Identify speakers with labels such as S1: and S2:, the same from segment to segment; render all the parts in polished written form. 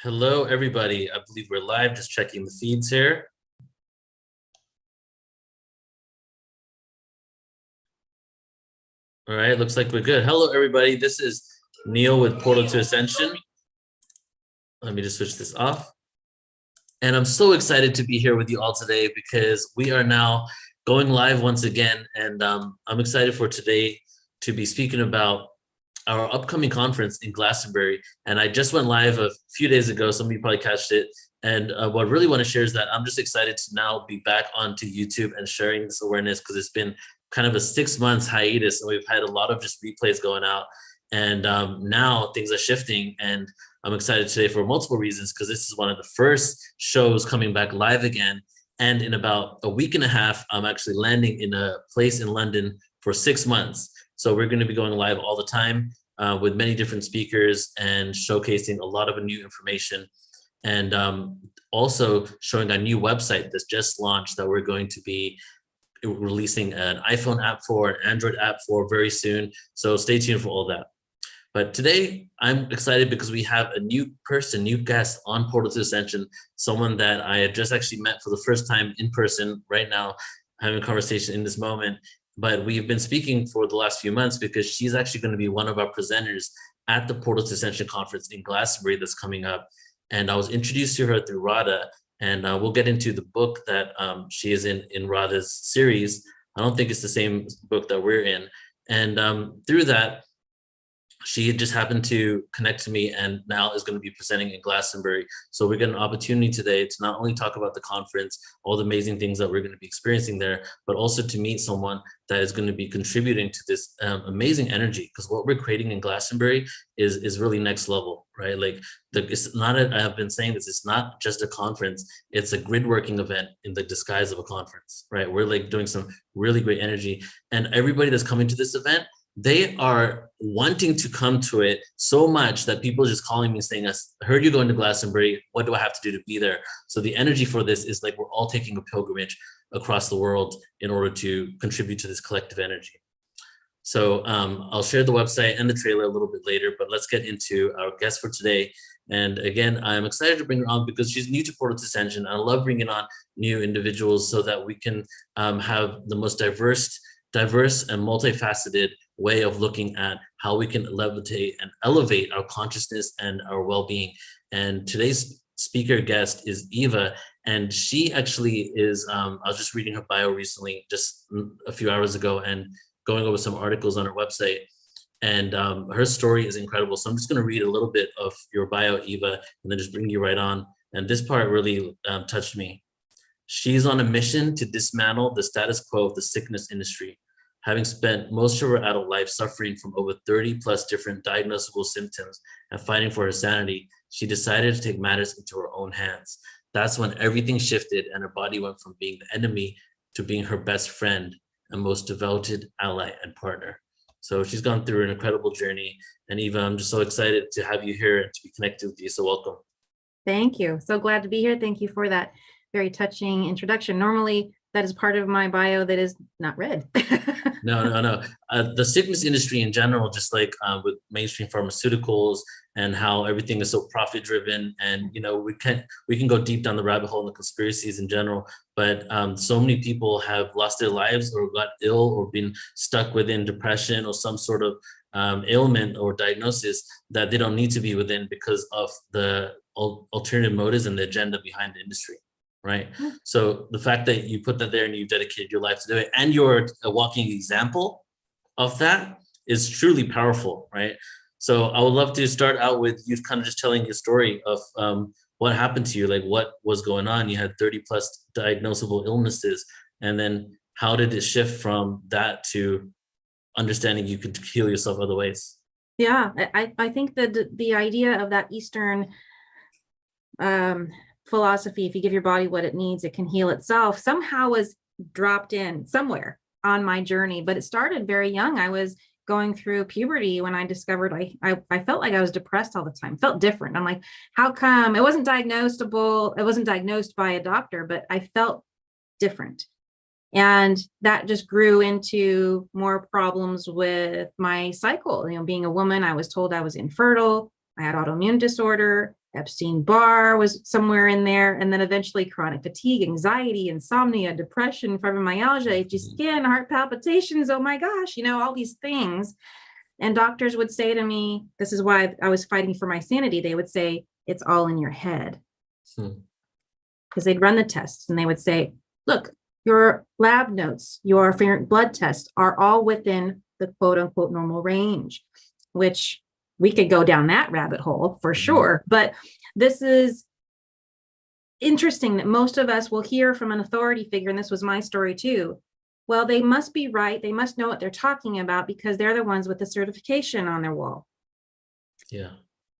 S1: Hello, everybody. I believe we're live, just checking the feeds here. All right, looks like we're good. Hello, everybody. This is Neil with Portal to Ascension. Let me just switch this off. And I'm so excited to be here with you all today because we are now going live once again. And I'm excited for today to be speaking about our upcoming conference in Glastonbury. And I just went live a few days ago. Some of you probably catched it. And what I really want to share is that I'm just excited to now be back onto YouTube and sharing this awareness because it's been kind of a 6 months hiatus and we've had a lot of just replays going out. And now things are shifting and I'm excited today for multiple reasons because this is one of the first shows coming back live again. And in about a week and a half, I'm actually landing in a place in London for 6 months. So we're going to be going live all the time with many different speakers and showcasing a lot of new information. And also showing a new website that's just launched that we're going to be releasing an iPhone app for, an Android app for very soon. So stay tuned for all that. But today I'm excited because we have a new person, new guest on Portal to Ascension, someone that I had just actually met for the first time in person right now, having a conversation in this moment. But we've been speaking for the last few months because she's actually going to be one of our presenters at the Portal to Ascension conference in Glastonbury that's coming up. And I was introduced to her through Radha, and we'll get into the book that she is in Radha's series. I don't think it's the same book that we're in. And through that, she just happened to connect to me and now is going to be presenting in Glastonbury. So we get an opportunity today to not only talk about the conference, all the amazing things that we're going to be experiencing there, but also to meet someone that is going to be contributing to this amazing energy. Because what we're creating in Glastonbury is really next level, right? Like it's not, I have been saying this, it's not just a conference, it's a grid working event in the disguise of a conference, right? We're like doing some really great energy. And everybody that's coming to this event, they are wanting to come to it so much that people are just calling me saying, I heard you going to Glastonbury. What do I have to do to be there? So the energy for this is like we're all taking a pilgrimage across the world in order to contribute to this collective energy. So I'll share the website and the trailer a little bit later, but let's get into our guest for today. And again, I'm excited to bring her on because she's new to Portal to Ascension. I love bringing on new individuals so that we can have the most diverse and multifaceted way of looking at how we can levitate and elevate our consciousness and our well-being. And today's speaker guest is Eva, and she actually is, I was just reading her bio recently, just a few hours ago, and going over some articles on her website. And her story is incredible. So I'm just gonna read a little bit of your bio, Eva, and then just bring you right on. And this part really touched me. She's on a mission to dismantle the status quo of the sickness industry. Having spent most of her adult life suffering from over 30 plus different diagnosable symptoms and fighting for her sanity, she decided to take matters into her own hands. That's when everything shifted and her body went from being the enemy to being her best friend and most devoted ally and partner. So she's gone through an incredible journey. And Eva, I'm just so excited to have you here and to be connected with you. So welcome.
S2: Thank you. So glad to be here. Thank you for that very touching introduction. Normally, that is part of my bio that is not read.
S1: No. The sickness industry in general, just like with mainstream pharmaceuticals and how everything is so profit driven, and we can go deep down the rabbit hole in the conspiracies in general. But so many people have lost their lives or got ill or been stuck within depression or some sort of ailment or diagnosis that they don't need to be within because of the alternative motives and the agenda behind the industry. Right. So the fact that you put that there and you dedicated your life to do it and you're a walking example of that is truly powerful. Right. So I would love to start out with you kind of just telling your story of what happened to you, like what was going on. You had 30 plus diagnosable illnesses. And then how did it shift from that to understanding you could heal yourself other ways?
S2: Yeah, I think that the idea of that Eastern philosophy, if you give your body what it needs, it can heal itself, somehow was dropped in somewhere on my journey. But it started very young. I was going through puberty when I discovered I felt like I was depressed all the time, felt different. I'm like, how come? It wasn't diagnosable. It wasn't diagnosed by a doctor, but I felt different. And that just grew into more problems with my cycle. Being a woman, I was told I was infertile. I had autoimmune disorder. Epstein-Barr was somewhere in there. And then eventually chronic fatigue, anxiety, insomnia, depression, fibromyalgia, itchy skin, heart palpitations. Oh my gosh, all these things. And doctors would say to me, this is why I was fighting for my sanity. They would say, it's all in your head. Because they'd run the tests and they would say, look, your lab notes, your blood tests are all within the quote unquote normal range, which we could go down that rabbit hole for sure. But this is interesting that most of us will hear from an authority figure, and this was my story too. Well, they must be right. They must know what they're talking about because they're the ones with the certification on their wall.
S1: Yeah.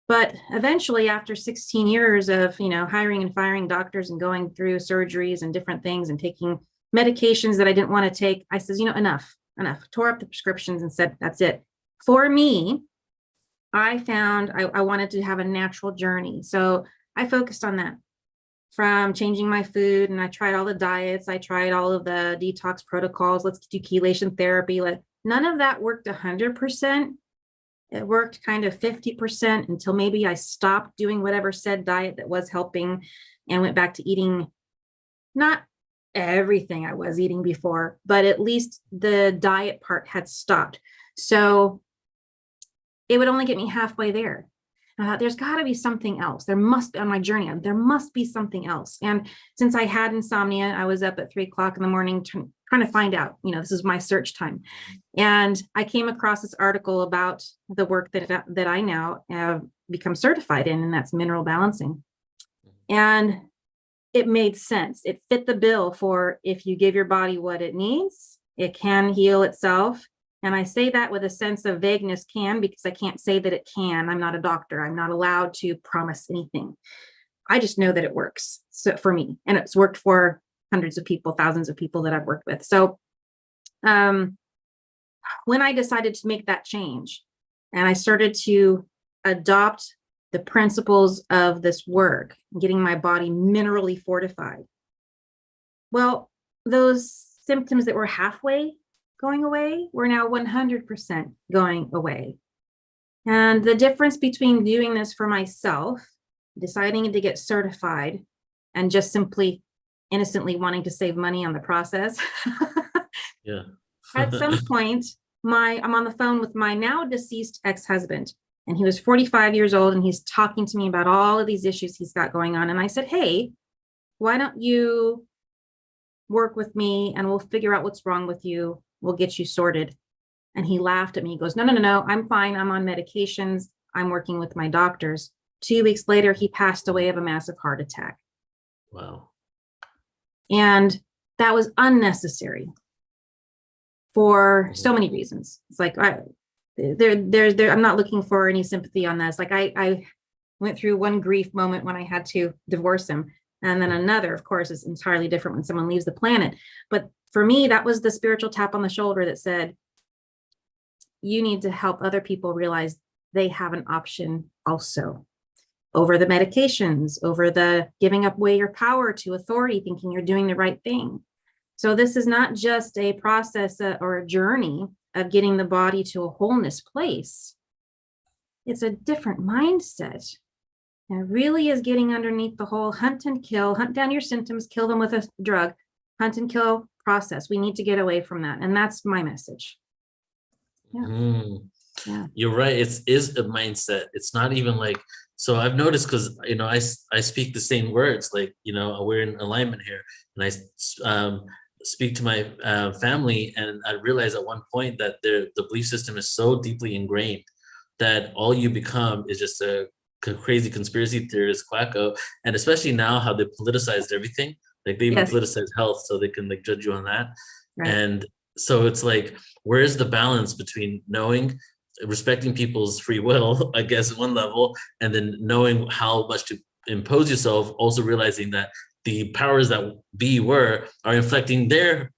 S2: But eventually, after 16 years of, hiring and firing doctors and going through surgeries and different things and taking medications that I didn't want to take, I said, enough, tore up the prescriptions and said, that's it. For me, I found I wanted to have a natural journey. So I focused on that, from changing my food, and I tried all the diets. I tried all of the detox protocols. Let's do chelation therapy. None of that worked 100%. It worked kind of 50% until maybe I stopped doing whatever said diet that was helping and went back to eating not everything I was eating before, but at least the diet part had stopped. So it would only get me halfway there. I thought there's got to be something else. There must be, on my journey, there must be something else. And since I had insomnia, I was up at 3:00 in the morning trying to find out, this is my search time. And I came across this article about the work that I now have become certified in, and that's mineral balancing. And it made sense. It fit the bill for if you give your body what it needs, it can heal itself. And I say that with a sense of vagueness, because I can't say that it can. I'm not a doctor. I'm not allowed to promise anything. I just know that it works for me. And it's worked for hundreds of people, thousands of people that I've worked with. So when I decided to make that change and I started to adopt the principles of this work, getting my body minerally fortified, well, those symptoms that were halfway going away were now 100% going away. And the difference between doing this for myself, deciding to get certified, and just simply innocently wanting to save money on the process.
S1: Yeah.
S2: At some point, I'm on the phone with my now deceased ex-husband, and he was 45 years old, and he's talking to me about all of these issues he's got going on. And I said, hey, why don't you work with me and we'll figure out what's wrong with you. We'll get you sorted. And he laughed at me. He goes, no, I'm fine. I'm on medications. I'm working with my doctors. 2 weeks later, he passed away of a massive heart attack.
S1: Wow.
S2: And that was unnecessary for so many reasons. It's like, I'm not looking for any sympathy on this. Like I went through one grief moment when I had to divorce him. And then another, of course, is entirely different when someone leaves the planet. But for me, that was the spiritual tap on the shoulder that said, you need to help other people realize they have an option also over the medications, over the giving up away your power to authority, thinking you're doing the right thing. So this is not just a process or a journey of getting the body to a wholeness place. It's a different mindset. And it really is getting underneath the whole hunt and kill, hunt down your symptoms, kill them with a drug, hunt and kill process. We need to get away from that. And that's my message. Yeah.
S1: Yeah. You're right. It is a mindset. It's not even like, so I've noticed because, I speak the same words, like, we're in alignment here. And I speak to my family, and I realized at one point that the belief system is so deeply ingrained that all you become is just a crazy conspiracy theorist quacko. And especially now how they politicized everything, like they even politicized health so they can like judge you on that. Right. And so it's like, where's the balance between respecting people's free will, I guess, at one level, and then knowing how much to impose yourself, also realizing that the powers that are inflecting their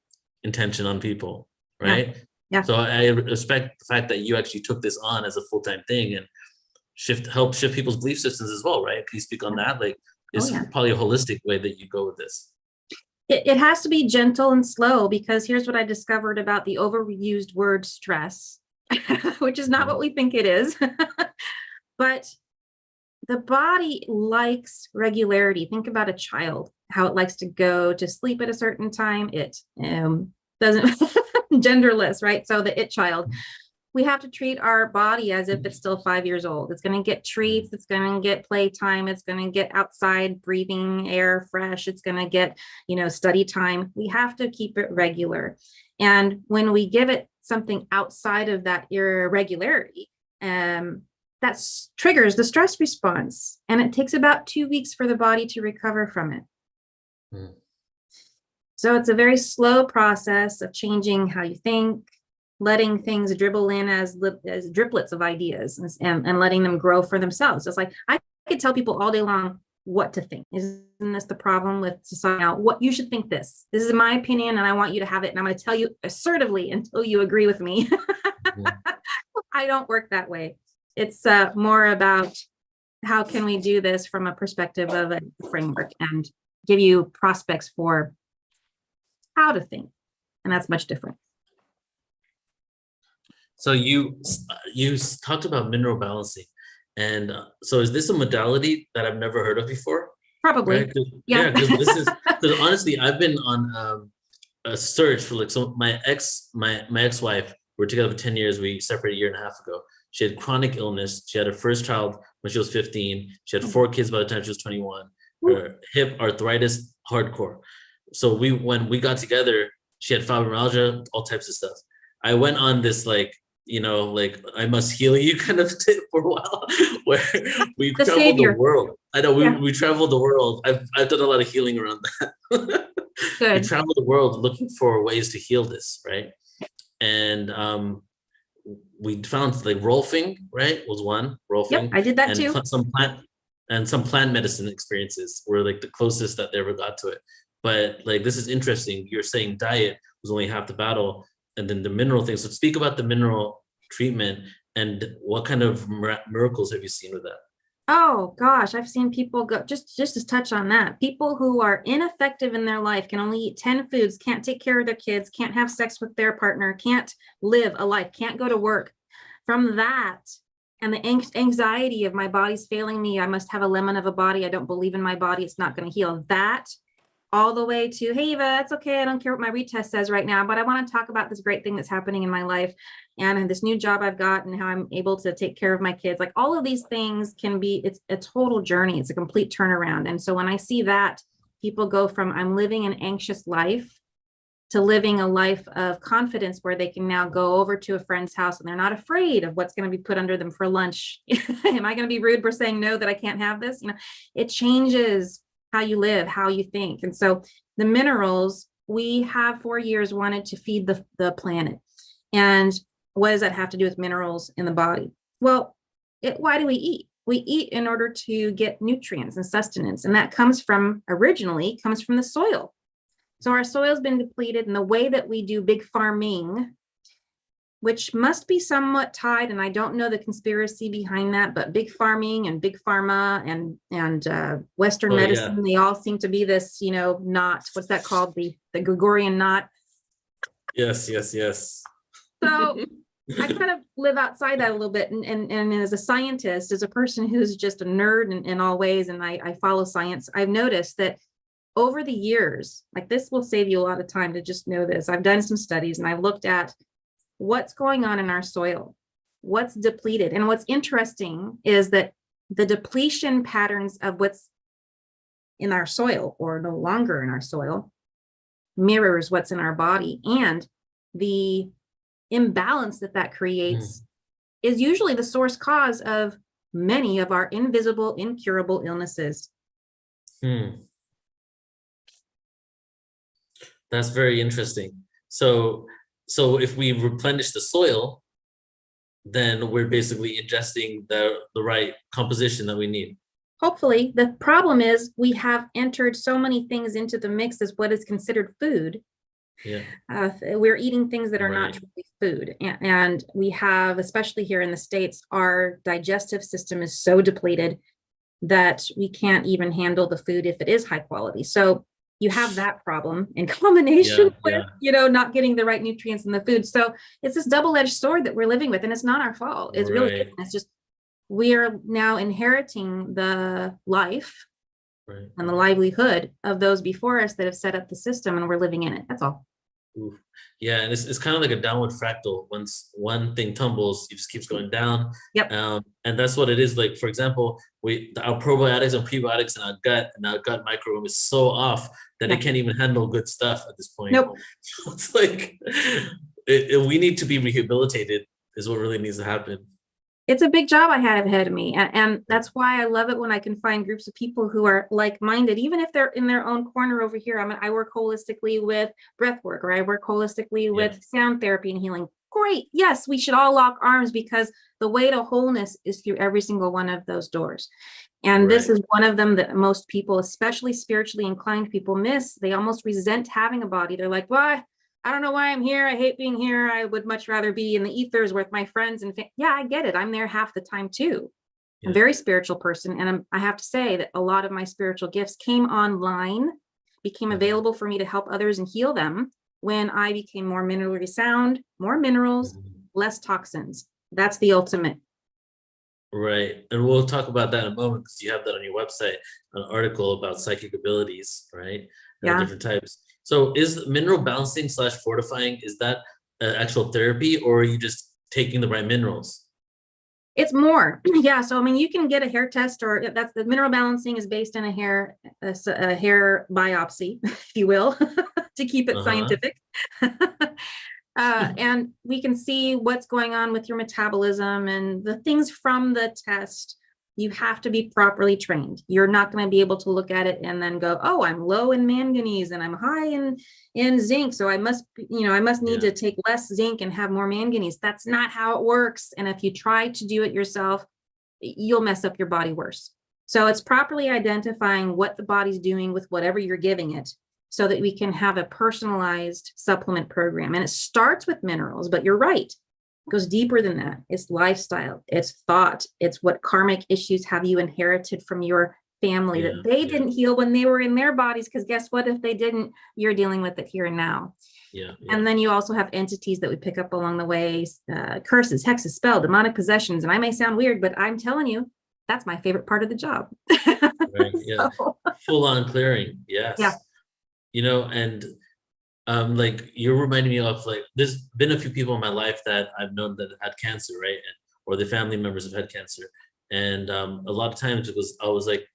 S1: intention on people, right? Yeah. So I respect the fact that you actually took this on as a full-time thing and help shift people's belief systems as well, right? Can you speak on that? Like, it's probably a holistic way that you go with this.
S2: It has to be gentle and slow, because here's what I discovered about the overused word stress, which is not what we think it is. But the body likes regularity. Think about a child, how it likes to go to sleep at a certain time. It doesn't genderless, right? So the it child, we have to treat our body as if it's still 5 years old. It's going to get treats. It's going to get playtime. It's going to get outside breathing air fresh. It's going to get, study time. We have to keep it regular. And when we give it something outside of that irregularity, that triggers the stress response. And it takes about 2 weeks for the body to recover from it. Mm. So it's a very slow process of changing how you think, letting things dribble in as driplets of ideas and letting them grow for themselves. It's like, I could tell people all day long what to think. Isn't this the problem with society now? What you should think this. This is my opinion and I want you to have it. And I'm going to tell you assertively until you agree with me. I don't work that way. It's more about how can we do this from a perspective of a framework and give you prospects for how to think. And that's much different.
S1: So you talked about mineral balancing, and so is this a modality that I've never heard of before?
S2: Probably,
S1: right?
S2: yeah.
S1: Because this is because honestly, I've been on a search for my ex-wife. We're together for 10 years. We separated a year and a half ago. She had chronic illness. She had her first child when she was 15. She had 4 kids by the time she was 21. Her hip arthritis, hardcore. So when we got together, she had fibromyalgia, all types of stuff. I went on this I must heal you kind of tip for a while, where we traveled the world. I know we traveled the world. I've done a lot of healing around that.
S2: Good.
S1: We traveled the world looking for ways to heal this, right? And we found rolfing, right, was one. Rolfing.
S2: Yep, I did that
S1: and
S2: too.
S1: Some plant medicine experiences were the closest that they ever got to it. But this is interesting. You're saying diet was only half the battle. And then the mineral thing. So speak about the mineral treatment and what kind of miracles have you seen with that?
S2: Oh gosh, I've seen people go, just to touch on that. People who are ineffective in their life can only eat 10 foods, can't take care of their kids, can't have sex with their partner, can't live a life, can't go to work. From that and the anxiety of my body's failing me, I must have a lemon of a body, I don't believe in my body, it's not going to heal. That all the way to, hey, Eva, it's okay. I don't care what my retest says right now, but I want to talk about this great thing that's happening in my life and this new job I've got and how I'm able to take care of my kids. All of these things it's a total journey. It's a complete turnaround. And so when I see that, people go from I'm living an anxious life to living a life of confidence where they can now go over to a friend's house and they're not afraid of what's going to be put under them for lunch. Am I going to be rude for saying no, that I can't have this? It changes how you live, how you think. And so the minerals, we have for years wanted to feed the planet. And what does that have to do with minerals in the body? Well, why do we eat? We eat in order to get nutrients and sustenance. And that originally comes from the soil. So our soil's been depleted, and the way that we do big farming, which must be somewhat tied, and I don't know the conspiracy behind that, but big farming and big pharma and Western medicine, They all seem to be this, knot. What's that called? The Gregorian knot.
S1: Yes.
S2: So I kind of live outside that a little bit. And as a scientist, as a person who's just a nerd in all ways, and I follow science, I've noticed that over the years, this will save you a lot of time to just know this. I've done some studies and I've looked at what's going on in our soil, what's depleted. And what's interesting is that the depletion patterns of what's in our soil or no longer in our soil mirrors what's in our body. And the imbalance that creates is usually the source cause of many of our invisible, incurable illnesses.
S1: That's very interesting. So if we replenish the soil, then we're basically ingesting the right composition that we need.
S2: Hopefully. The problem is we have entered so many things into the mix as what is considered food.
S1: Yeah.
S2: We're eating things that are not truly food. And we have, especially here in the States, our digestive system is so depleted that we can't even handle the food if it is high quality. So you have that problem in combination with, not getting the right nutrients in the food. So it's this double-edged sword that we're living with, and it's not our fault. It's really, it's just we are now inheriting the life
S1: Right.
S2: and the livelihood of those before us that have set up the system, and we're living in it. That's all.
S1: Oof. Yeah, and it's kind of like a downward fractal. Once one thing tumbles, it just keeps going down.
S2: Yep.
S1: And that's what it is. Like, for example, our probiotics and prebiotics in our gut and our gut microbiome is so off that
S2: Yeah.
S1: it can't even handle good stuff at this point.
S2: Nope.
S1: So it's like we need to be rehabilitated is what really needs to happen.
S2: It's a big job I have ahead of me. And that's why I love it when I can find groups of people who are like-minded, even if they're in their own corner over here. I work holistically with breath work, or I work holistically with sound therapy and healing. Great. Yes, we should all lock arms, because the way to wholeness is through every single one of those doors. And this is one of them that most people, especially spiritually inclined people, miss. They almost resent having a body. They're like, well, I don't know why I'm here. I hate being here. I would much rather be in the ethers with my friends and yeah, I get it. I'm there half the time too. I'm a very spiritual person. And I have to say that a lot of my spiritual gifts came online, became available for me to help others and heal them when I became more minerally sound, more minerals, less toxins. That's the ultimate.
S1: Right. And we'll talk about that in a moment, because you have that on your website, an article about psychic abilities, right? Different types. So is mineral balancing / fortifying, is that an actual therapy, or are you just taking the right minerals?
S2: It's more. Yeah. So, you can get a hair test, or that's the mineral balancing is based in a hair biopsy, if you will, to keep it scientific. And we can see what's going on with your metabolism and the things from the test. You have to be properly trained. You're not going to be able to look at it and then go, oh, I'm low in manganese and I'm high in zinc, so I must need to take less zinc and have more manganese. That's not how it works. And if you try to do it yourself, you'll mess up your body worse. So it's properly identifying what the body's doing with whatever you're giving it, so that we can have a personalized supplement program. And it starts with minerals, but you're right. It goes deeper than that. It's lifestyle, it's thought, it's what karmic issues have you inherited from your family that they didn't heal when they were in their bodies. Because guess what? If they didn't, you're dealing with it here and now. And then you also have entities that we pick up along the way, curses, hexes, spell, demonic possessions. And I may sound weird, but I'm telling you, that's my favorite part of the job.
S1: Full on clearing. Yes. And like, you're reminding me of, like, there's been a few people in my life that I've known that had cancer, right? Or the family members have had cancer. And a lot of times I was like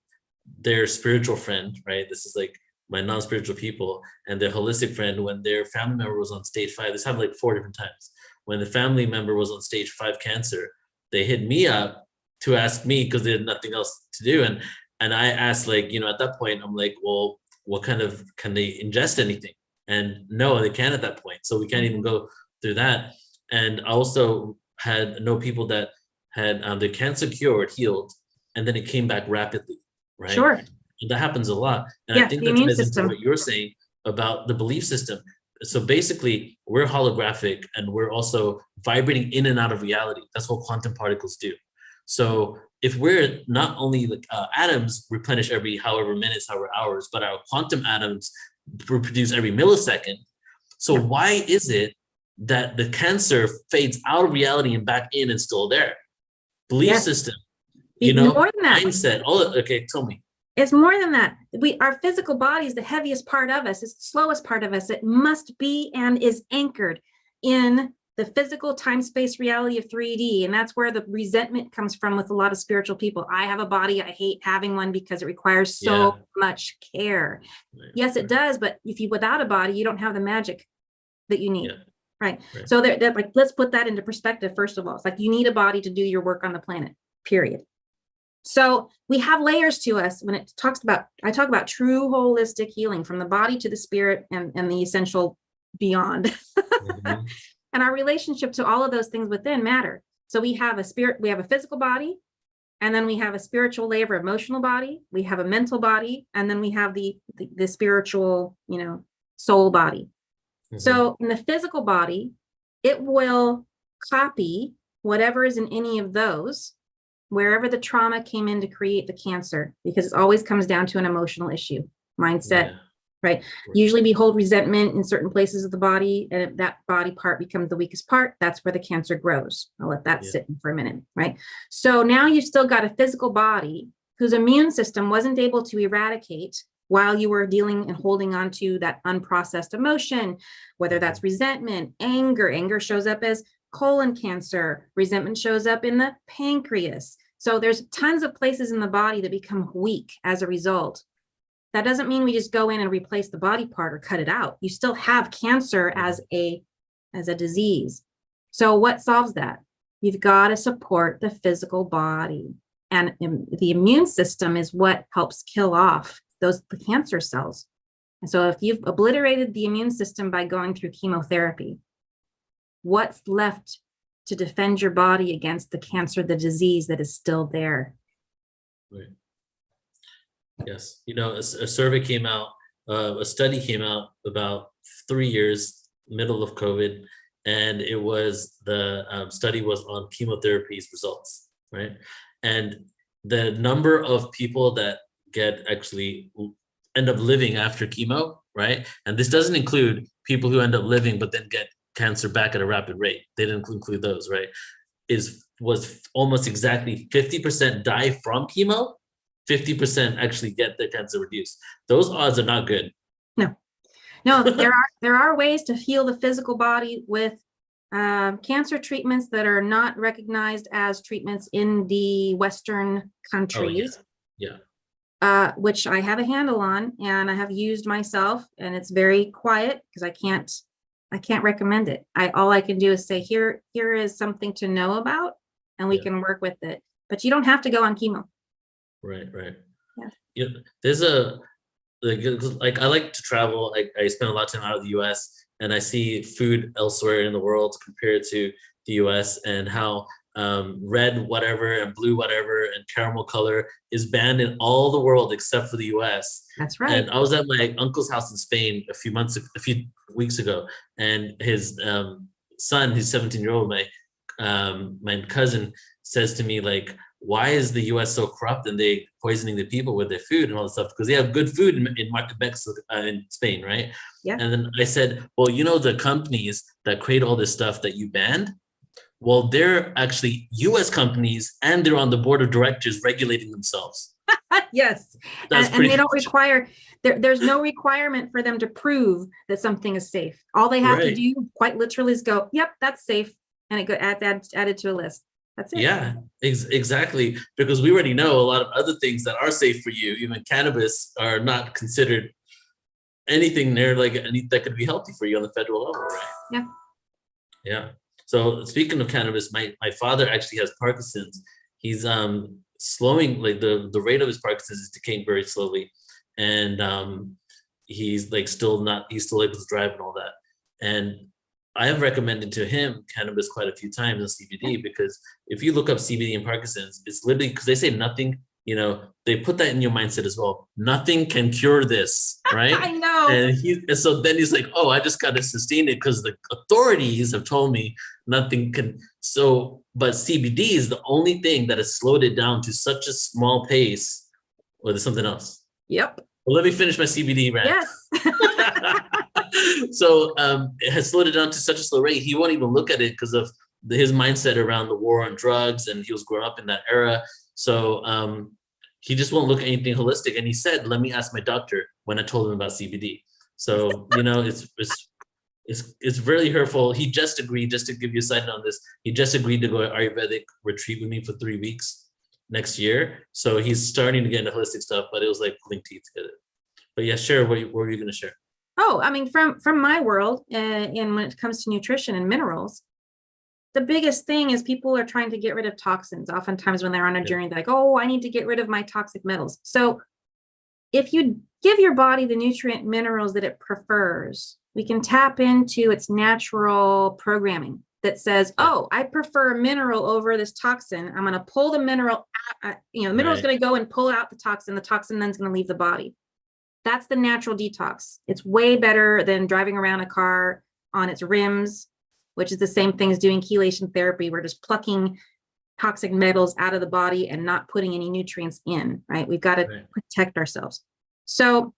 S1: their spiritual friend, right? This is like my non-spiritual people, and their holistic friend. When their family member was on stage 5, this happened like 4 different times. When the family member was on stage 5 cancer, they hit me up to ask me, because they had nothing else to do. And I asked, like, at that point, I'm like, well, what kind of, can they ingest anything? And no, they can't at that point. So we can't even go through that. And I also know people that had their cancer cured, healed, and then it came back rapidly, right?
S2: Sure.
S1: And that happens a lot. And I think that ties into what you're saying about the belief system. So basically, we're holographic, and we're also vibrating in and out of reality. That's what quantum particles do. So if we're not only like atoms replenish every however minutes, however hours, but our quantum atoms reproduce every millisecond. So why is it that the cancer fades out of reality and back in and still there? Belief system,
S2: more than that.
S1: Mindset. Okay, tell me.
S2: It's more than that. Our physical body is the heaviest part of us. It's the slowest part of us. It must be and is anchored in the physical time-space reality of 3D. And that's where the resentment comes from with a lot of spiritual people. I have a body. I hate having one because it requires so much care. Yes, it does. But without a body, you don't have the magic that you need. Right. So they're like, let's put that into perspective. First of all, it's like, you need a body to do your work on the planet, period. So we have layers to us when it talks about, I talk about true holistic healing from the body to the spirit and the essential beyond. And our relationship to all of those things within matter. So we have a spirit, we have a physical body, and then we have a spiritual layer, emotional body, we have a mental body, and then we have the spiritual, soul body. So in the physical body, it will copy whatever is in any of those, wherever the trauma came in to create the cancer, because it always comes down to an emotional issue, mindset, right? Usually we hold resentment in certain places of the body, and if that body part becomes the weakest part, that's where the cancer grows. I'll let that sit in for a minute, right? So now you've still got a physical body whose immune system wasn't able to eradicate while you were dealing and holding on to that unprocessed emotion, whether that's resentment, anger. Anger shows up as colon cancer. Resentment shows up in the pancreas. So there's tons of places in the body that become weak as a result. That doesn't mean we just go in and replace the body part or cut it out. You still have cancer as a disease. So what solves that? You've got to support the physical body. And the immune system is what helps kill off the cancer cells. And so if you've obliterated the immune system by going through chemotherapy, what's left to defend your body against the cancer, the disease that is still there?
S1: Right. Yes. You know, a survey came out, a study came out about 3 years, middle of COVID, and it was the study was on chemotherapy's results, right? And the number of people that actually end up living after chemo, right? And this doesn't include people who end up living but then get cancer back at a rapid rate. They didn't include those, right? Was almost exactly 50% die from chemo, 50% actually get their cancer reduced. Those odds are not good.
S2: No, there are ways to heal the physical body with cancer treatments that are not recognized as treatments in the Western countries.
S1: Oh, yeah.
S2: Which I have a handle on and I have used myself, and it's very quiet because I can't recommend it. All I can do is say, here is something to know about, and we can work with it. But you don't have to go on chemo.
S1: Right.
S2: Yeah.
S1: There's like I like to travel. I spend a lot of time out of the US, and I see food elsewhere in the world compared to the US, and how red whatever and blue whatever and caramel color is banned in all the world except for the US.
S2: That's right.
S1: And I was at my uncle's house in Spain a few weeks ago, and his son, his 17-year-old, my cousin, says to me, like, why is the US so corrupt and they poisoning the people with their food and all this stuff? Because they have good food in Mexico, in Spain, right?
S2: Yeah.
S1: And then I said, well, you know, the companies that create all this stuff that you banned, well, they're actually US companies, and they're on the board of directors regulating themselves.
S2: Yes. And they don't require, there's no requirement for them to prove that something is safe. All they have to do, quite literally, is go, yep, that's safe. And it added to a list. That's it.
S1: Yeah, exactly. Because we already know a lot of other things that are safe for you, even cannabis, are not considered anything near that could be healthy for you on the federal level, right?
S2: Yeah.
S1: Yeah. So speaking of cannabis, my father actually has Parkinson's. He's slowing, like the rate of his Parkinson's is decaying very slowly. And he's still able to drive and all that. And I have recommended to him cannabis quite a few times and CBD, because if you look up CBD and Parkinson's, it's literally, because they say nothing, they put that in your mindset as well. Nothing can cure this, right?
S2: I know.
S1: And so then he's like, oh, I just got to sustain it because the authorities have told me nothing can. So, but CBD is the only thing that has slowed it down to such a small pace. Or there's something else.
S2: Yep.
S1: Well, let me finish my CBD rant.
S2: Yes.
S1: So it has slowed it down to such a slow rate. He won't even look at it because of his mindset around the war on drugs, and he was growing up in that era. So he just won't look at anything holistic. And he said, let me ask my doctor, when I told him about CBD. So, it's really hurtful. He just agreed, just to give you a side note on this, he just agreed to go to Ayurvedic retreat with me for 3 weeks next year. So he's starting to get into holistic stuff, but it was like pulling teeth together. But yeah, share, what were you going to share?
S2: Oh, I mean, from my world, and when it comes to nutrition and minerals, the biggest thing is people are trying to get rid of toxins. Oftentimes when they're on a journey, they're like, oh, I need to get rid of my toxic metals. So if you give your body the nutrient minerals that it prefers, we can tap into its natural programming that says, oh, I prefer a mineral over this toxin. I'm going to pull the mineral out, the mineral is going to go and pull out the toxin. The toxin then is going to leave the body. That's the natural detox. It's way better than driving around a car on its rims, which is the same thing as doing chelation therapy. We're just plucking toxic metals out of the body and not putting any nutrients in, right? We've got to protect ourselves. So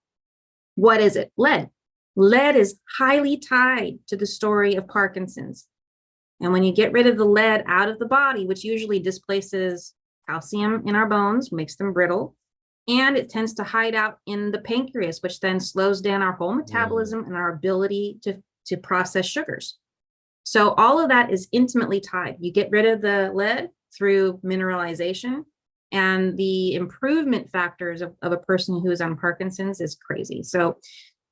S2: What is it? Lead. Lead is highly tied to the story of Parkinson's. And when you get rid of the lead out of the body, which usually displaces calcium in our bones, makes them brittle, and it tends to hide out in the pancreas, which then slows down our whole metabolism and our ability to process sugars. So all of that is intimately tied. You get rid of the lead through mineralization, and the improvement factors of a person who is on Parkinson's is crazy. So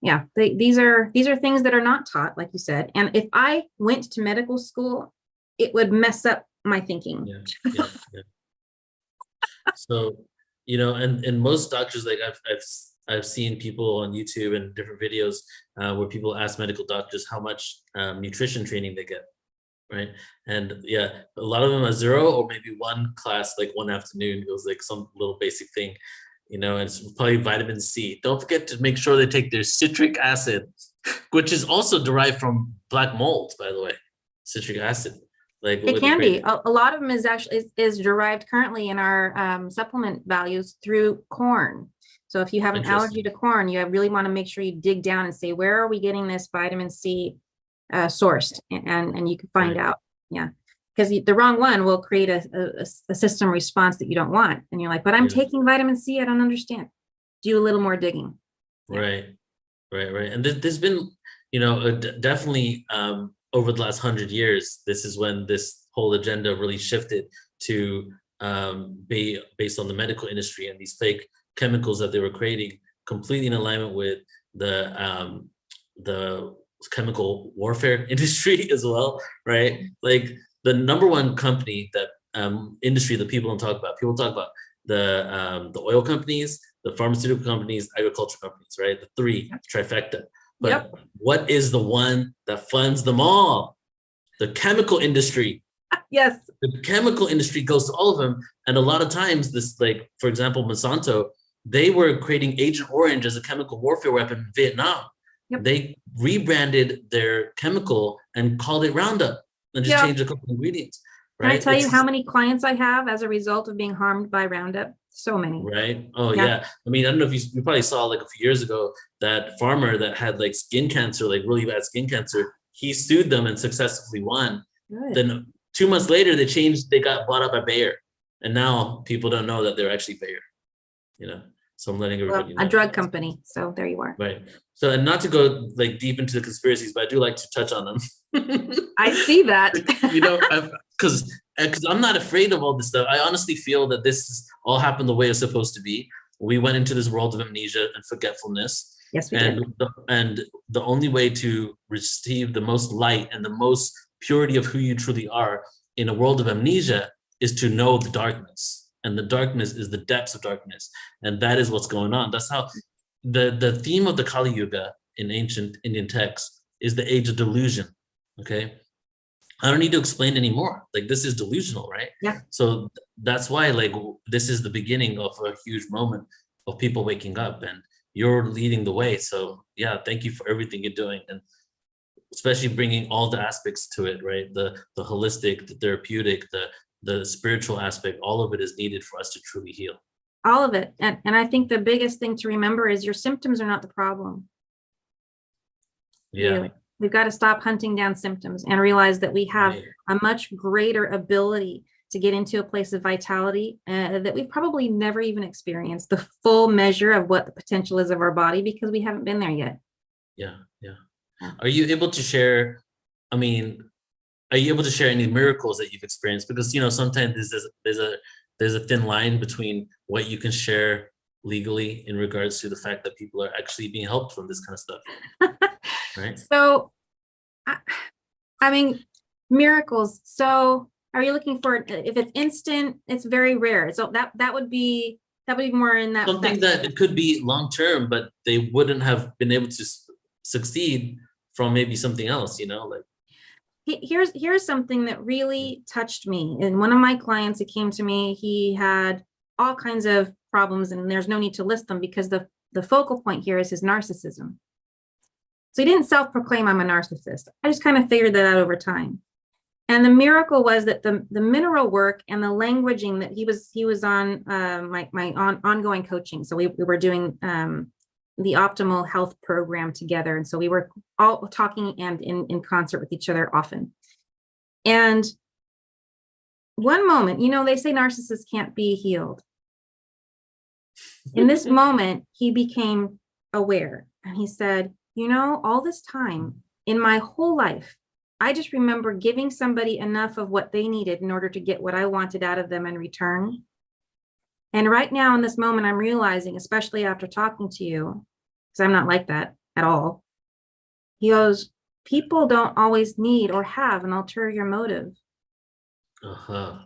S2: yeah, these are things that are not taught, like you said. And if I went to medical school, it would mess up my thinking.
S1: Yeah. So, and most doctors, like I've seen people on YouTube and different videos where people ask medical doctors how much nutrition training they get, right? And yeah, a lot of them are 0 or maybe one class, like one afternoon. It was like some little basic thing, and it's probably vitamin C. Don't forget to make sure they take their citric acid, which is also derived from black mold, by the way. Citric acid. Like
S2: it can be. A lot of them is actually is derived currently in our supplement values through corn. So if you have an allergy to corn, you really want to make sure you dig down and say, where are we getting this vitamin C sourced? And you can find out. Yeah. Because the wrong one will create a system response that you don't want. And you're like, but I'm taking vitamin C. I don't understand. Do a little more digging.
S1: Yeah. Right. And there's been, definitely over the last 100 years, this is when this whole agenda really shifted to be based on the medical industry and these fake chemicals that they were creating, completely in alignment with the chemical warfare industry as well, right? Like the number one company that industry that people don't talk about. People talk about the oil companies, the pharmaceutical companies, agriculture companies, right? The three trifecta. But what is the one that funds them all? The chemical industry.
S2: Yes.
S1: The chemical industry goes to all of them. And a lot of times this, like, for example, Monsanto, they were creating Agent Orange as a chemical warfare weapon in Vietnam. Yep. They rebranded their chemical and called it Roundup and just changed a couple ingredients. Right?
S2: Can I tell you how many clients I have as a result of being harmed by Roundup? So many.
S1: Right. Oh yeah. I mean, I don't know if you probably saw like a few years ago that farmer that had like skin cancer, like really bad skin cancer. He sued them and successfully won. Good. Then 2 months later, they got bought up by Bayer, and now people don't know that they're actually Bayer. So I'm letting everybody know.
S2: A drug company. So there you are.
S1: Right. So, and not to go like deep into the conspiracies, but I do like to touch on them.
S2: I see that.
S1: Because I'm not afraid of all this stuff. I honestly feel that this all happened the way it's supposed to be. We went into this world of amnesia and forgetfulness.
S2: Yes, we did.
S1: And the only way to receive the most light and the most purity of who you truly are in a world of amnesia is to know the darkness. And the darkness is the depths of darkness. And that is what's going on. That's how the theme of the Kali Yuga in ancient Indian texts is the age of delusion. Okay. I don't need to explain anymore. Like, this is delusional, right? Yeah. So that's why, like, this is the beginning of a huge moment of people waking up, and you're leading the way. So yeah, thank you for everything you're doing, and especially bringing all the aspects to it, right? The holistic, the therapeutic, the spiritual aspect. All of it is needed for us to truly heal.
S2: All of it. And I think the biggest thing to remember is your symptoms are not the problem.
S1: Yeah.
S2: Really. We've got to stop hunting down symptoms and realize that we have a much greater ability to get into a place of vitality that we've probably never even experienced the full measure of what the potential is of our body, because we haven't been there yet.
S1: Yeah. Are you able to share, are you able to share any miracles that you've experienced? Because, sometimes there's a thin line between what you can share legally in regards to the fact that people are actually being helped from this kind of stuff. Right.
S2: So, miracles. So are you looking for, if it's instant, it's very rare. So that would be more in that.
S1: Something that it could be long-term, but they wouldn't have been able to succeed from maybe something else, like.
S2: Here's something that really touched me. And one of my clients that came to me, he had all kinds of problems, and there's no need to list them because the focal point here is his narcissism. So he didn't self-proclaim I'm a narcissist. I just kind of figured that out over time. And the miracle was that the mineral work and the languaging that he was on my ongoing coaching. So we were doing the optimal health program together. And so we were all talking and in concert with each other often. And one moment, they say narcissists can't be healed. In this moment, he became aware and he said, all this time in my whole life, I just remember giving somebody enough of what they needed in order to get what I wanted out of them in return. And right now in this moment, I'm realizing, especially after talking to you, because I'm not like that at all. He goes, people don't always need or have an ulterior motive. Aha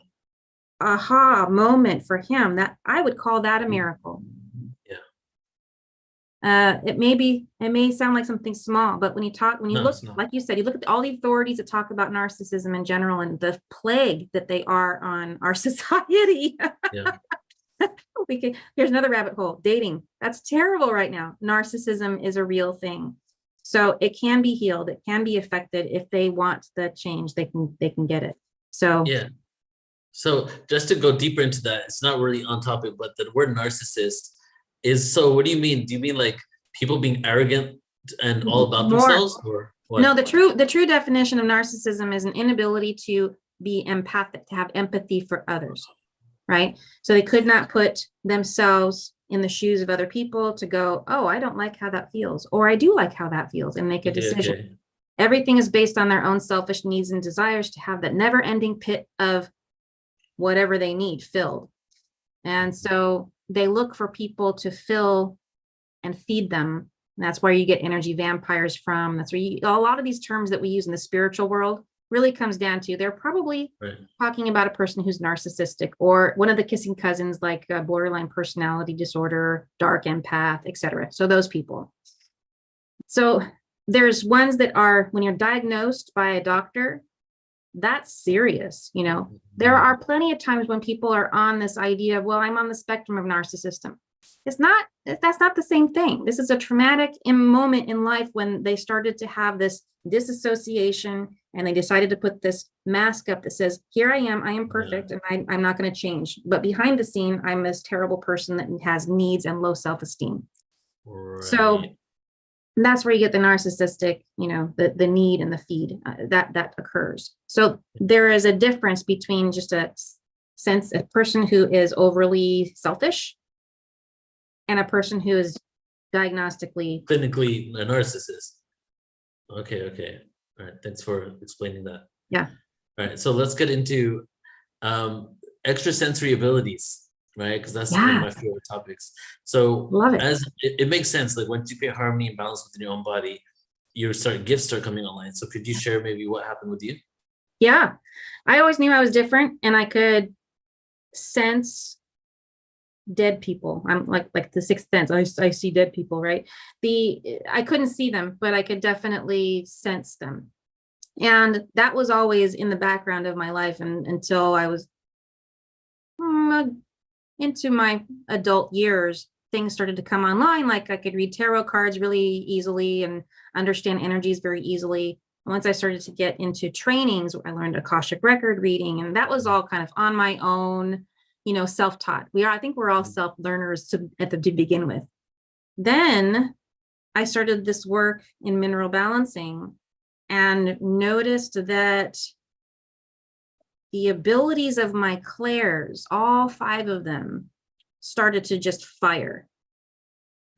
S2: moment for him, that I would call that a miracle. It may sound like something small, but when you look, like you said, you look at all the authorities that talk about narcissism in general and the plague that they are on our society.
S1: Yeah.
S2: Here's another rabbit hole. Dating. That's terrible right now. Narcissism is a real thing. So it can be healed. It can be affected. If they want the change, they can get it. So
S1: yeah. So just to go deeper into that, it's not really on topic, but the word narcissist is, so what do you mean? Do you mean like people being arrogant and all about themselves, or what?
S2: No, the true definition of narcissism is an inability to be empathic, to have empathy for others, right? So they could not put themselves in the shoes of other people to go, oh, I don't like how that feels, or I do like how that feels, and make a decision. Okay. Everything is based on their own selfish needs and desires to have that never-ending pit of whatever they need filled. And so they look for people to fill and feed them. And that's where you get energy vampires from. That's where a lot of these terms that we use in the spiritual world really comes down to, they're probably talking about a person who's narcissistic, or one of the kissing cousins, like borderline personality disorder, dark empath, etc. So those people. So there's ones that are, when you're diagnosed by a doctor, that's serious. There are plenty of times when people are on this idea of, well, I'm on the spectrum of narcissism. That's not the same thing. This is a traumatic moment in life when they started to have this disassociation, and they decided to put this mask up that says, here I am perfect, and I'm not going to change. But behind the scene, I'm this terrible person that has needs and low self-esteem. Right. So that's where you get the narcissistic, the need and the feed that occurs. So there is a difference between just a person who is overly selfish and a person who is clinically
S1: a narcissist. Okay. All right. Thanks for explaining that.
S2: Yeah.
S1: All right. So let's get into extrasensory abilities, right? Because that's one of my favorite topics. So
S2: love it.
S1: As it makes sense, like once you create harmony and balance within your own body, gifts start coming online. So could you share maybe what happened with you?
S2: Yeah. I always knew I was different, and I could sense dead people. I'm like the sixth sense. I see dead people, right? I couldn't see them, but I could definitely sense them. And that was always in the background of my life, and until I was into my adult years, things started to come online. Like I could read tarot cards really easily and understand energies very easily. And once I started to get into trainings, I learned Akashic record reading, and that was all kind of on my own, self-taught. I think we're all self-learners to begin with. Then I started this work in mineral balancing and noticed that the abilities of my clairs, all 5 of them, started to just fire.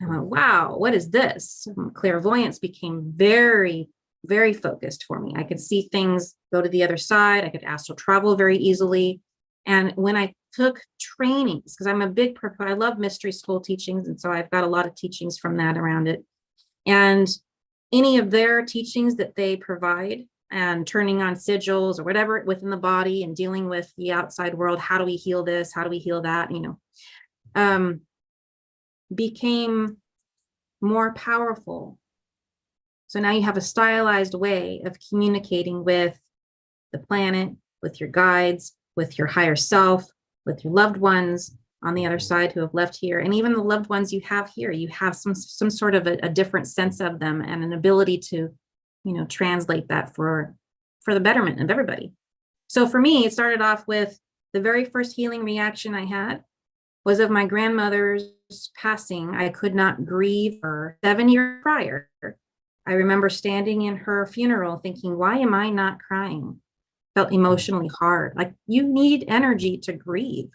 S2: I went, wow, what is this? Clairvoyance became very, very focused for me. I could see things go to the other side. I could astral travel very easily. And when I took trainings, because I'm a big I love mystery school teachings, and so I've got a lot of teachings from that around it. And any of their teachings that they provide, and turning on sigils or whatever within the body and dealing with the outside world, how do we heal this? How do we heal that? Became more powerful. So now you have a stylized way of communicating with the planet, with your guides, with your higher self, with your loved ones on the other side who have left here. And even the loved ones you have here, you have some sort of a different sense of them and an ability to, translate that for the betterment of everybody. So for me, it started off with the very first healing reaction I had was of my grandmother's passing. I could not grieve her 7 years prior. I remember standing in her funeral thinking, why am I not crying? Felt emotionally hard. Like, you need energy to grieve.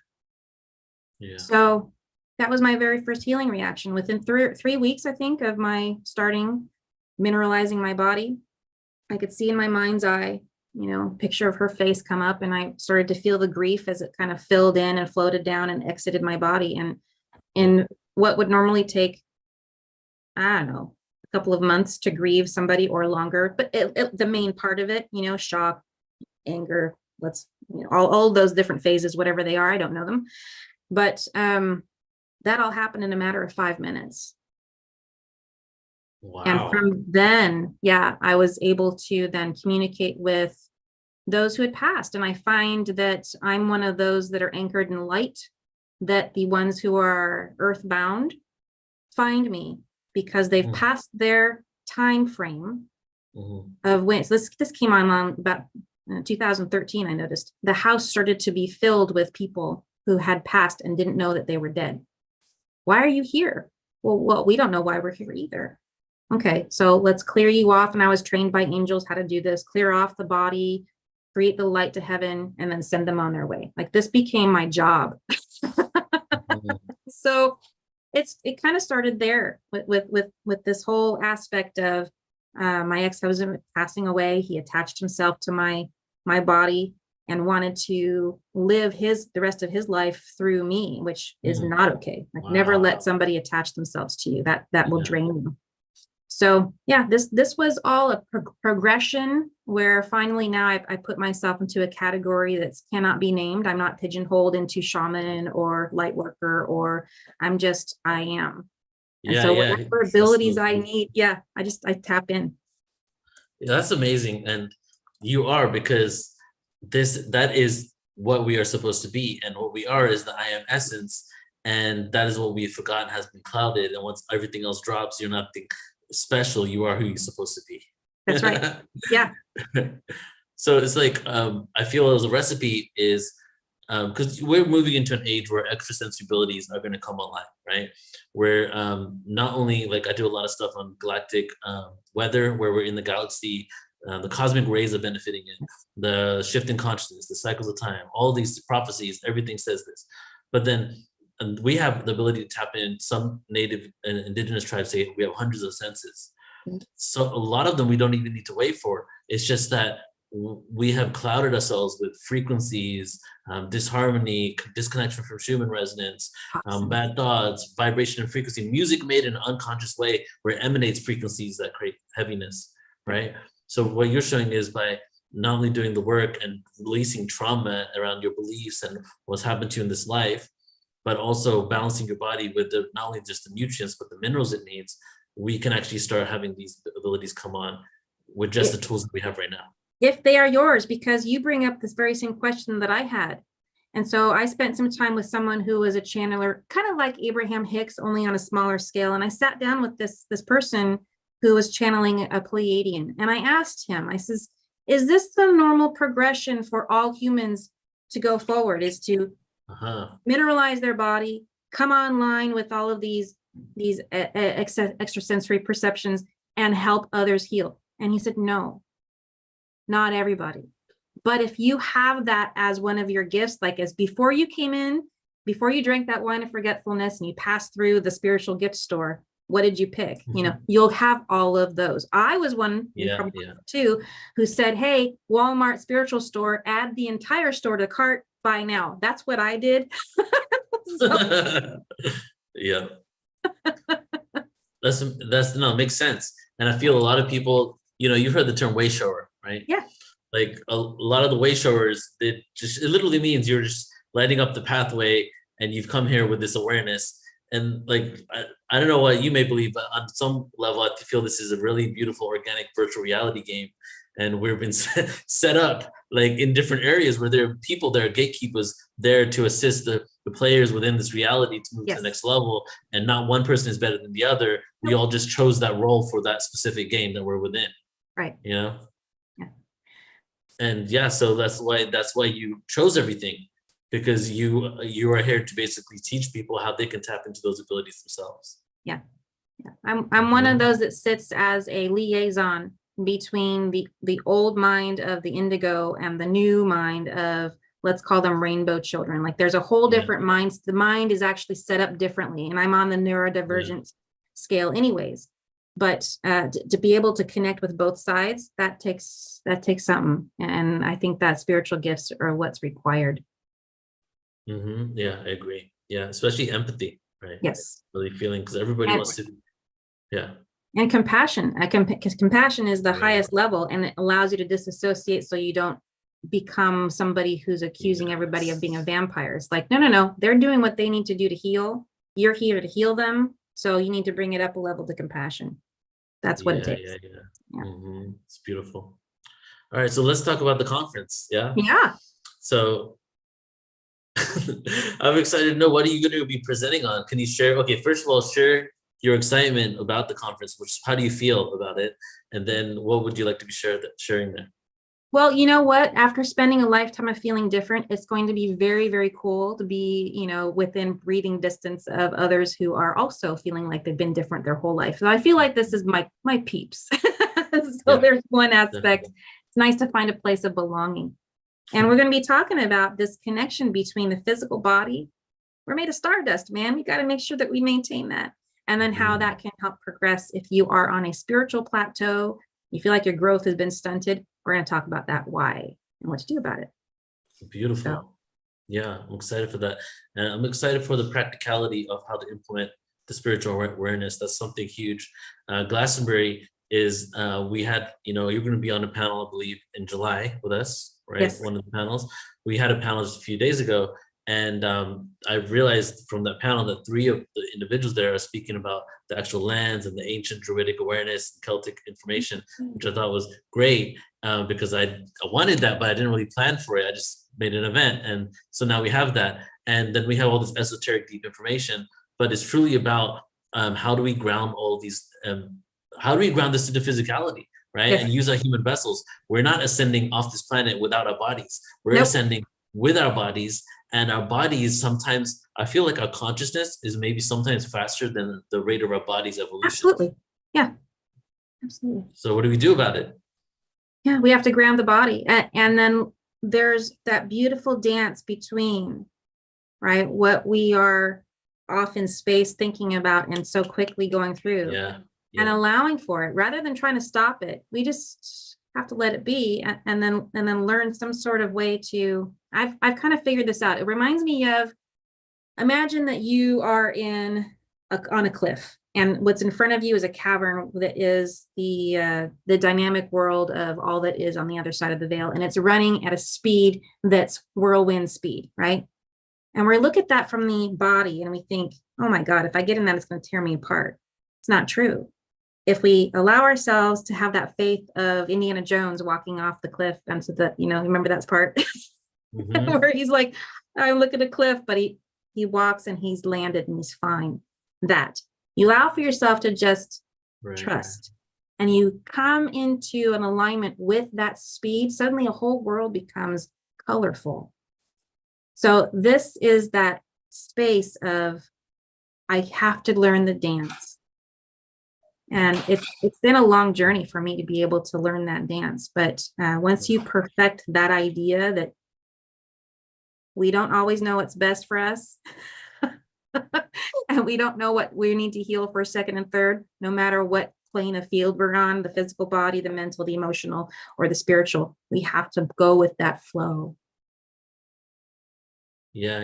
S1: Yeah.
S2: So that was my very first healing reaction. Within 3 weeks, I think, of my starting mineralizing my body, I could see in my mind's eye, picture of her face come up, and I started to feel the grief as it kind of filled in and floated down and exited my body. And in what would normally take, I don't know, a couple of months to grieve somebody or longer, but the main part of it, shock, anger, all those different phases, whatever they are, I don't know them. But that all happened in a matter of 5 minutes.
S1: Wow.
S2: And from then, I was able to then communicate with those who had passed. And I find that I'm one of those that are anchored in light, that the ones who are earthbound find me because they've passed their time frame of when. So this came on about 2013. I noticed the house started to be filled with people who had passed and didn't know that they were dead. Why are you here? Well, we don't know why we're here either. Okay, so let's clear you off. And I was trained by angels how to do this: clear off the body, create the light to heaven, and then send them on their way. Like, this became my job. So it kind of started there with this whole aspect of my ex-husband passing away. He attached himself to my body and wanted to live the rest of his life through me, which is not okay. Like, never let somebody attach themselves to you. That will drain you. So this was all a progression where finally now I put myself into a category that cannot be named. I'm not pigeonholed into shaman or light worker, or I am. And so whatever abilities I need, I tap in.
S1: Yeah, that's amazing. And you are, because that is what we are supposed to be. And what we are is the I am essence. And that is what we've forgotten has been clouded. And once everything else drops, you're not special. You are who you're supposed to be.
S2: That's right. Yeah.
S1: So it's like, I feel as a recipe is, because we're moving into an age where extrasensory abilities are going to come online, right? Where not only, like, I do a lot of stuff on galactic weather, where we're in the galaxy, the cosmic rays are benefiting it, the shift in consciousness, the cycles of time, all these prophecies, everything says this. But then we have the ability to tap in. Some native and indigenous tribes say we have hundreds of senses. So a lot of them we don't even need to wait for. It's just that we have clouded ourselves with frequencies, disharmony, disconnection from human resonance, bad thoughts, vibration and frequency. Music made in an unconscious way where it emanates frequencies that create heaviness, right? So what you're showing is by not only doing the work and releasing trauma around your beliefs and what's happened to you in this life, but also balancing your body with not only just the nutrients, but the minerals it needs, we can actually start having these abilities come on with just the tools that we have right now.
S2: If they are yours, because you bring up this very same question that I had. And so I spent some time with someone who was a channeler, kind of like Abraham Hicks, only on a smaller scale. And I sat down with this person who was channeling a Pleiadian. And I asked him, I says, is this the normal progression for all humans to go forward, is to mineralize their body, come online with all of these extrasensory perceptions and help others heal? And he said, no, not everybody. But if you have that as one of your gifts, like as before you came in, before you drank that wine of forgetfulness and you passed through the spiritual gift store, what did you pick? You'll have all of those. I was one too, who said, hey, Walmart spiritual store, add the entire store to cart, buy now. That's what I did.
S1: Yeah. That's no, makes sense. And I feel a lot of people, you've heard the term way shower, right?
S2: Yeah.
S1: Like a lot of the way showers, it literally means you're just lighting up the pathway and you've come here with this awareness. And like, I don't know what you may believe, but on some level, I feel this is a really beautiful organic virtual reality game. And we've been set up like in different areas where there are people, there are gatekeepers there to assist the players within this reality to move to the next level. And not one person is better than the other. We all just chose that role for that specific game that we're within.
S2: Right.
S1: And so that's why you chose everything. because you are here to basically teach people how they can tap into those abilities themselves.
S2: Yeah. I'm one of those that sits as a liaison between the old mind of the indigo and the new mind of, let's call them rainbow children. Like there's a whole different mind. The mind is actually set up differently, and I'm on the neurodivergent scale anyways. But to be able to connect with both sides, that takes something. And I think that spiritual gifts are what's required.
S1: Yeah, I agree. Yeah, especially empathy, right?
S2: Yes.
S1: Really feeling, because everybody wants to. Yeah.
S2: And compassion, because compassion is the highest level, and it allows you to disassociate so you don't become somebody who's accusing everybody of being a vampire. It's like, no, they're doing what they need to do to heal. You're here to heal them. So you need to bring it up a level to compassion. That's what it takes.
S1: Yeah. It's beautiful. All right, so let's talk about the conference. Yeah. So I'm excited to know, what are you going to be presenting on? Can you share? Okay, first of all, share your excitement about the conference, which, how do you feel about it? And then what would you like to be sharing there?
S2: Well, you know what? After spending a lifetime of feeling different, it's going to be very, very cool to be, within breathing distance of others who are also feeling like they've been different their whole life. So I feel like this is my peeps. There's one aspect. It's nice to find a place of belonging. And we're going to be talking about this connection between the physical body. We're made of stardust, man. We got to make sure that we maintain that. And then how that can help progress if you are on a spiritual plateau, you feel like your growth has been stunted. We're going to talk about that, why, and what to do about it.
S1: Beautiful. So, yeah, I'm excited for that. And I'm excited for the practicality of how to implement the spiritual awareness. That's something huge. Glastonbury is, we had, you're going to be on a panel, I believe, in July with us, right?
S2: Yes.
S1: One of the panels. We had a panel just a few days ago. And I realized from that panel that 3 of the individuals there are speaking about the actual lands and the ancient Druidic awareness and Celtic information, which I thought was great, because I wanted that, but I didn't really plan for it. I just made an event. And so now we have that. And then we have all this esoteric deep information, but it's truly about how do we ground all these, how do we ground this into physicality, right?
S2: Yes.
S1: And use our human vessels. We're not ascending off this planet without our bodies. We're ascending with our bodies. And our bodies, sometimes I feel like our consciousness is maybe sometimes faster than the rate of our body's evolution.
S2: Absolutely. Yeah. Absolutely.
S1: So what do we do about it?
S2: Yeah, we have to ground the body. And then there's that beautiful dance between, right, what we are off in space thinking about and so quickly going through, and allowing for it rather than trying to stop it. We just have to let it be, and then learn some sort of way to, I've kind of figured this out. It reminds me of, imagine that you are on a cliff, and what's in front of you is a cavern that is the dynamic world of all that is on the other side of the veil, and it's running at a speed that's whirlwind speed, right? And we look at that from the body and we think, oh my God, if I get in that, it's going to tear me apart. It's not true. If we allow ourselves to have that faith of Indiana Jones walking off the cliff onto the, remember that part where he's like, I look at a cliff, but he walks and he's landed and he's fine. That you allow for yourself to just trust, and you come into an alignment with that speed. Suddenly a whole world becomes colorful. So this is that space of, I have to learn the dance. And it's been a long journey for me to be able to learn that dance. But once you perfect that idea that we don't always know what's best for us, and we don't know what we need to heal for second and third, no matter what plane of field we're on, the physical body, the mental, the emotional, or the spiritual, we have to go with that flow.
S1: Yeah.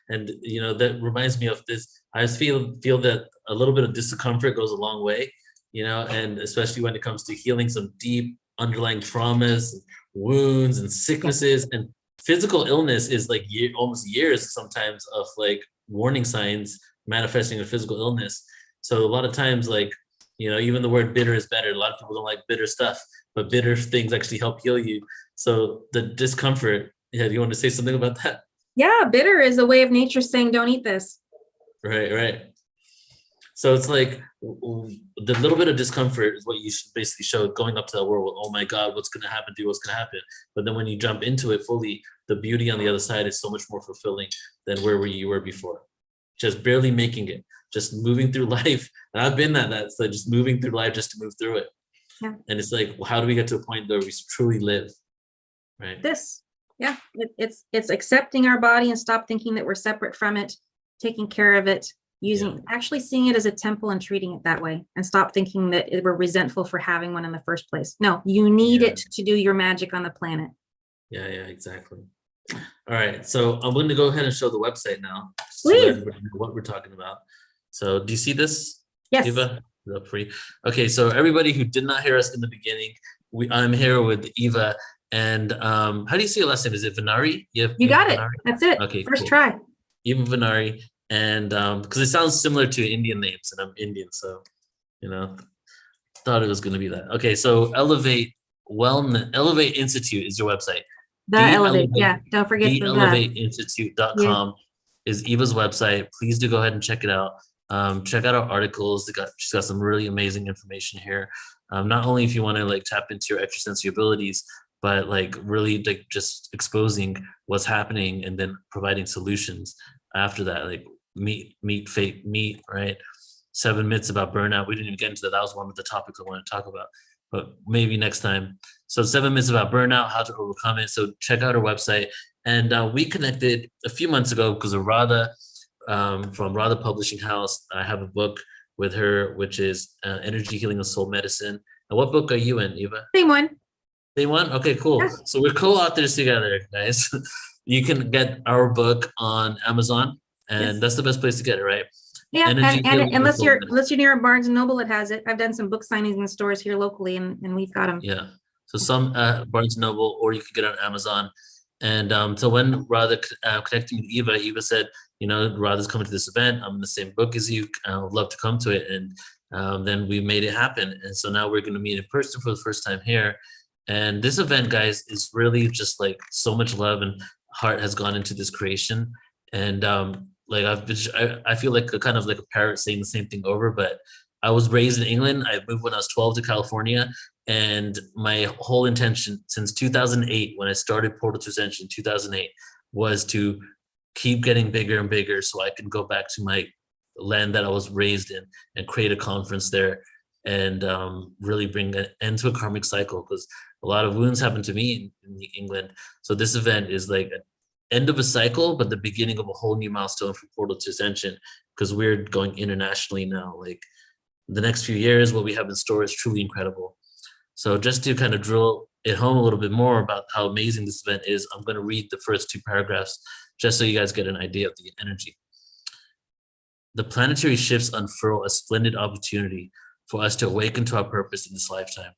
S1: And that reminds me of this. I just feel that a little bit of discomfort goes a long way, and especially when it comes to healing some deep underlying traumas, and wounds, and sicknesses. And physical illness is like almost years sometimes of like warning signs manifesting a physical illness. So a lot of times, like, even the word bitter is better. A lot of people don't like bitter stuff, but bitter things actually help heal you. So the discomfort, do you want to say something about that?
S2: Yeah, bitter is a way of nature saying, don't eat this.
S1: Right. So it's like the little bit of discomfort is what you should basically show going up to that world. Oh my God, what's going to happen to you? What's going to happen? But then when you jump into it fully, the beauty on the other side is so much more fulfilling than where you were before. Just barely making it, just moving through life. And I've been that's like just moving through life just to move through it.
S2: Yeah.
S1: And it's like, well, how do we get to a point where we truly live? Right.
S2: It's accepting our body and stop thinking that we're separate from it, taking care of it, actually seeing it as a temple and treating it that way, and stop thinking that we're resentful for having one in the first place. No, you need it to do your magic on the planet.
S1: Yeah, exactly. All right, so I'm going to go ahead and show the website now.
S2: Please.
S1: So everybody know what we're talking about. So do you see this?
S2: Yes.
S1: Eva? Free. Okay, so everybody who did not hear us in the beginning, I'm here with Eva. And how do you say your last name? Is it Venari?
S2: You got it. That's it.
S1: Okay,
S2: first try.
S1: Eva Venari. And because it sounds similar to Indian names, and I'm Indian, so thought it was going to be that. Okay, so Elevate Institute is your website.
S2: Don't forget the
S1: elevateinstitute.com is Eva's website. Please do go ahead and check it out. Check out our articles. She's got some really amazing information here. Not only if you want to like tap into your extrasensory abilities, but like really like just exposing what's happening and then providing solutions after that. Like meet, right? 7 myths about burnout. We didn't even get into that. That was one of the topics I want to talk about, but maybe next time. So 7 myths about burnout, how to overcome it. So check out our website. And we connected a few months ago because of Radha from Radha Publishing House. I have a book with her, which is Energy Healing and Soul Medicine. And what book are you in, Eva?
S2: Same one.
S1: Same one? Okay, cool. Yes. So we're co-authors together, guys. You can get our book on Amazon, and that's the best place to get it, right?
S2: Yeah, and unless you're near a Barnes & Noble, it has it. I've done some book signings in stores here locally, and we've got them.
S1: Yeah, so some Barnes & Noble, or you can get it on Amazon. And so when Radha connected with Eva said, Radha's coming to this event. I'm in the same book as you. I would love to come to it. And then we made it happen. And so now we're going to meet in person for the first time here. And this event, guys, is really just like so much love and heart has gone into this creation. And like I feel like a kind of like a parrot saying the same thing over, but I was raised in England. I moved when I was 12 to California. And my whole intention since 2008, when I started Portal to Ascension in 2008, was to keep getting bigger and bigger so I can go back to my land that I was raised in and create a conference there and really bring an end to a karmic cycle, because a lot of wounds happened to me in England. So this event is like an end of a cycle, but the beginning of a whole new milestone for Portal to Ascension, because we're going internationally now. Like the next few years, what we have in store is truly incredible. So just to kind of drill it home a little bit more about how amazing this event is, I'm going to read the first 2 paragraphs just so you guys get an idea of the energy. The planetary shifts unfurl a splendid opportunity for us to awaken to our purpose in this lifetime.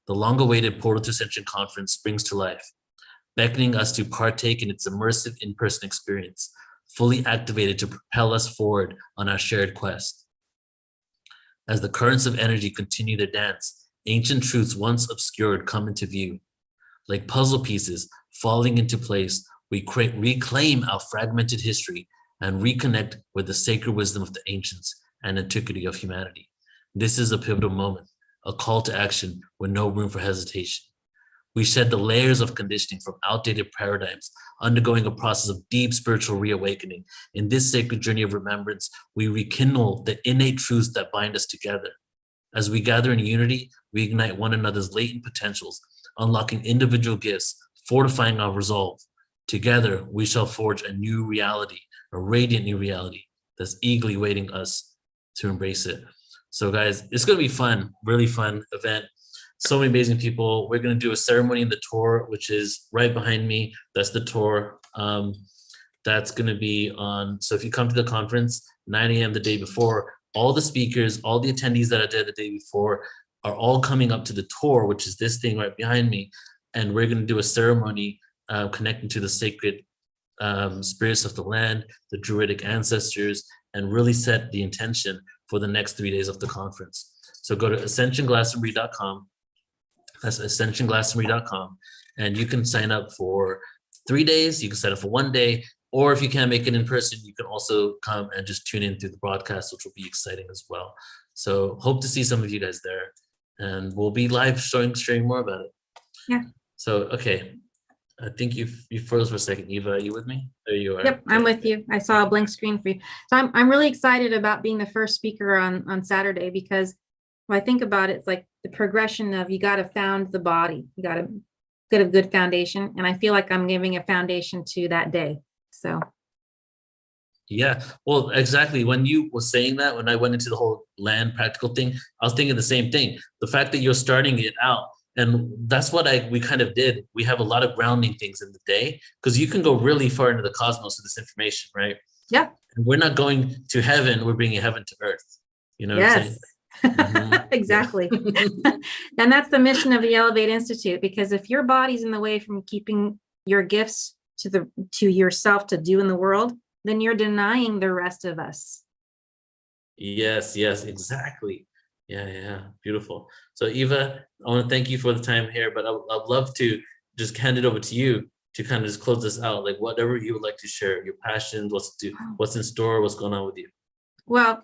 S1: The long-awaited Portal to Ascension conference springs to life, beckoning us to partake in its immersive in-person experience, fully activated to propel us forward on our shared quest. As the currents of energy continue their dance, ancient truths once obscured come into view. Like puzzle pieces falling into place, we reclaim our fragmented history and reconnect with the sacred wisdom of the ancients and antiquity of humanity. This is a pivotal moment, a call to action with no room for hesitation. We shed the layers of conditioning from outdated paradigms, undergoing a process of deep spiritual reawakening. In this sacred journey of remembrance, we rekindle the innate truths that bind us together. As we gather in unity, we ignite one another's latent potentials, unlocking individual gifts, fortifying our resolve. Together, we shall forge a new reality, a radiant new reality that's eagerly waiting us to embrace it. So guys, it's going to be fun, really fun event. So many amazing people. We're going to do a ceremony in the tour, which is right behind me. That's the tour. That's going to be on. So if you come to the conference, 9 a.m. the day before, all the speakers, all the attendees that are there the day before are all coming up to the tour, which is this thing right behind me. And we're going to do a ceremony connecting to the sacred spirits of the land, the druidic ancestors, and really set the intention for the next 3 days of the conference. So go to ascensionglastonbury.com. That's ascensionglastonbury.com. And you can sign up for 3 days. You can sign up for 1 day. Or if you can't make it in person, you can also come and just tune in through the broadcast, which will be exciting as well. So hope to see some of you guys there, and we'll be live sharing more about it.
S2: Yeah.
S1: So, okay. I think you froze for a second. Eva, are you with me? There you are.
S2: Yep, I'm with you. I saw a blank screen for you. So I'm really excited about being the first speaker on Saturday, because when I think about it, it's like the progression of, you got to found the body. You got to get a good foundation. And I feel like I'm giving a foundation to that day. So.
S1: Yeah, well, exactly. When you were saying that, when I went into the whole land practical thing, I was thinking the same thing. The fact that you're starting it out, and that's what we kind of did. We have a lot of grounding things in the day, because you can go really far into the cosmos with this information, right?
S2: Yeah.
S1: And we're not going to heaven, we're bringing heaven to earth. You know what I'm saying?
S2: Mm-hmm. Exactly. And that's the mission of the Elevate Institute, because if your body's in the way from keeping your gifts to yourself to do in the world, then you're denying the rest of us.
S1: Yes, exactly. Yeah, beautiful. So Eva, I want to thank you for the time here, but I'd love to just hand it over to you to kind of just close this out, like whatever you would like to share, your passions, what's in store, what's going on with you.
S2: Well,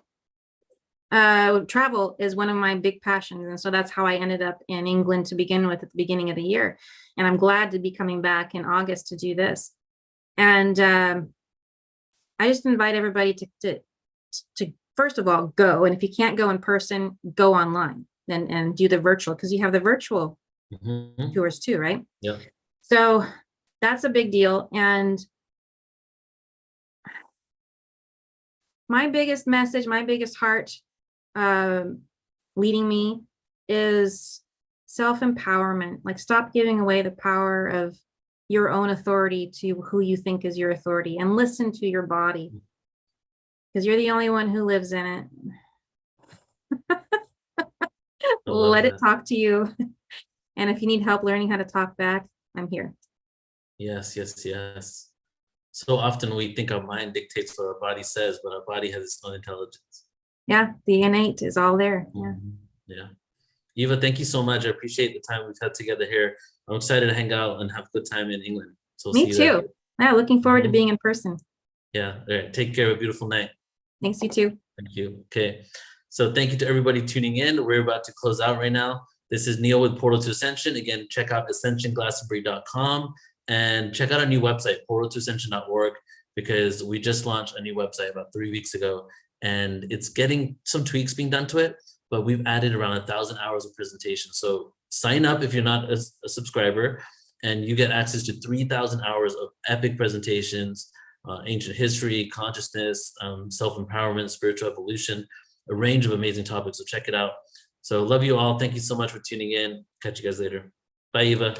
S2: travel is one of my big passions, and so that's how I ended up in England to begin with at the beginning of the year, and I'm glad to be coming back in August to do this. And I just invite everybody to first of all, go. And if you can't go in person, go online and do the virtual, because you have the virtual tours too, right?
S1: Yeah.
S2: So that's a big deal. And my biggest message, my biggest heart leading me is self-empowerment. Like, stop giving away the power of your own authority to who you think is your authority, and listen to your body, because you're the only one who lives in it. Let it talk to you. And if you need help learning how to talk back, I'm here.
S1: Yes. So often we think our mind dictates what our body says, but our body has its own intelligence.
S2: Yeah, the innate is all there.
S1: Yeah. Eva, thank you so much. I appreciate the time we've had together here. I'm excited to hang out and have a good time in England. So
S2: me too. Yeah, looking forward to being in person.
S1: Yeah. All right. Take care. Have a beautiful night.
S2: Thanks, you too.
S1: Thank you. Okay. So thank you to everybody tuning in. We're about to close out right now. This is Neil with Portal to Ascension. Again, check out ascensionglastonbury.com and check out our new website, portaltoascension.org, because we just launched a new website about 3 weeks ago, and it's getting some tweaks being done to it, but we've added around 1,000 hours of presentation. So sign up if you're not a subscriber, and you get access to 3,000 hours of epic presentations, ancient history, consciousness, self-empowerment, spiritual evolution, a range of amazing topics. So check it out. So love you all. Thank you so much for tuning in. Catch you guys later. Bye, Eva.